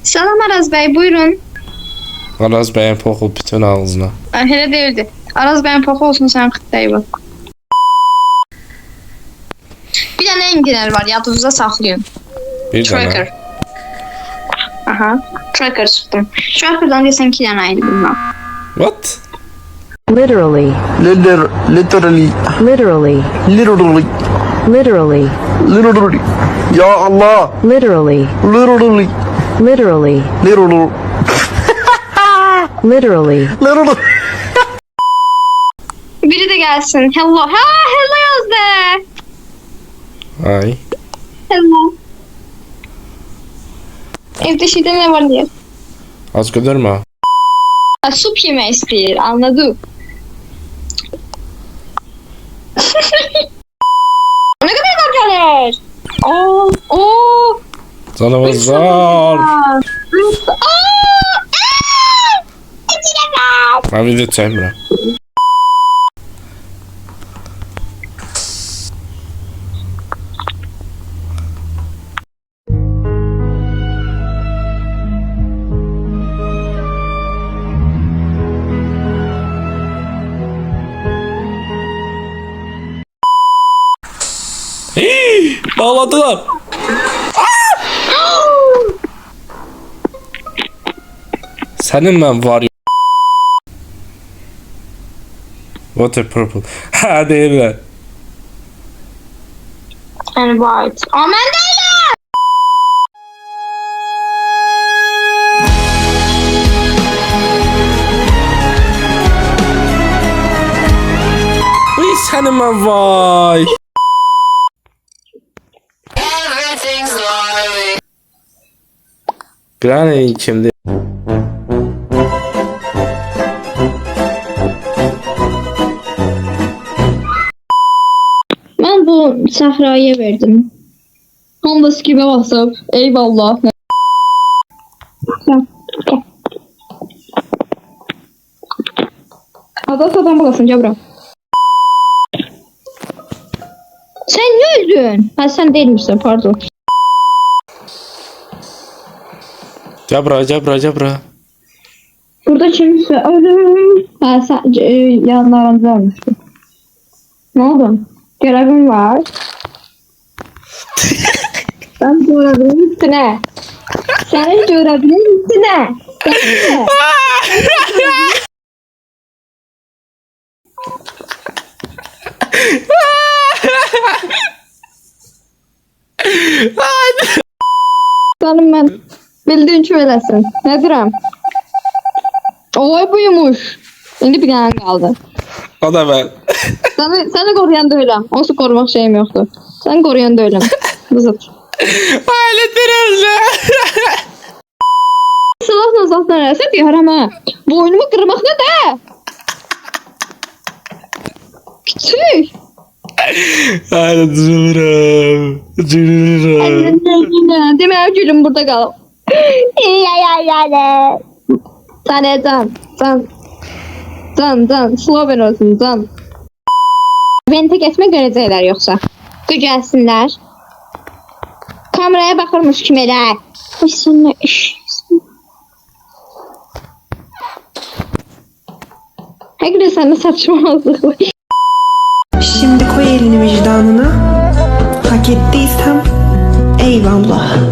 Salam Araz Bey, buyurun. Araz Bey'in poxu bütün ağzına. Hele değildi. Araz Bey'in poxu olsun sen kıttayı bak. Bir tane engineer var, yadınızda saxlayın. Bir Tracker. tane. Aha, tracker çıktım. Tracker'dan desen 2 tane ayrı bilmem. What? Literally. Literally. Literally. Literally. Literally. Literally. Ya Allah. Literally. Literally. Literally. Literally. Literally. Literally. Biri de gelsin. Hello. Ha, hello yazdı. Ay. Hello. Evde şeyde ne var diye. Az götürme. Ha, sup yemeği istiyor, anladım. Ne kadar gelir? Oo. Canavar. Ben video çekmiyorum. Bağladılar. Senin ben var ya. Water purple. Ha değiller. And white. Aman değilim. Uy senin ben vay. Granny kimdi? Ben bu Sahra'ya verdim. Honda Skip'e basıp. Eyvallah. Adam bulasın Cabra. Sen ne öldün? Ha sen değil misin? Pardon. Cabra. Burada kimse ölüm. Ha sen yanlarında ölmüştün. Ne oldu? Görevim var. Ben görevim üstüne. Senin görevin üstüne. Canım ben. Bildiğin çöylesin. Nedirəm? Olay buymuş. Şimdi bir tane kaldı. O da ben. Seni koruyan da öylem. Olsun korumak şeyim yoktu. Sen koruyan da öylem. Zıt. Aletler öyle. Silahla zaten neresi diyorum ha. Boynumu kırmak ne de? Küçük. Alet dururum. Demek gülüm burada kal. Sana can. Sloven olsun can. Beni tek etme görəcəklər yoxsa. Dur gəlsinlər. Kameraya bakırmış kim elə. Ay sen ne iş. Hakikaten sen de saçmalazlık var. Şimdi koy elini vicdanına. Hak ettiysem eyvallah.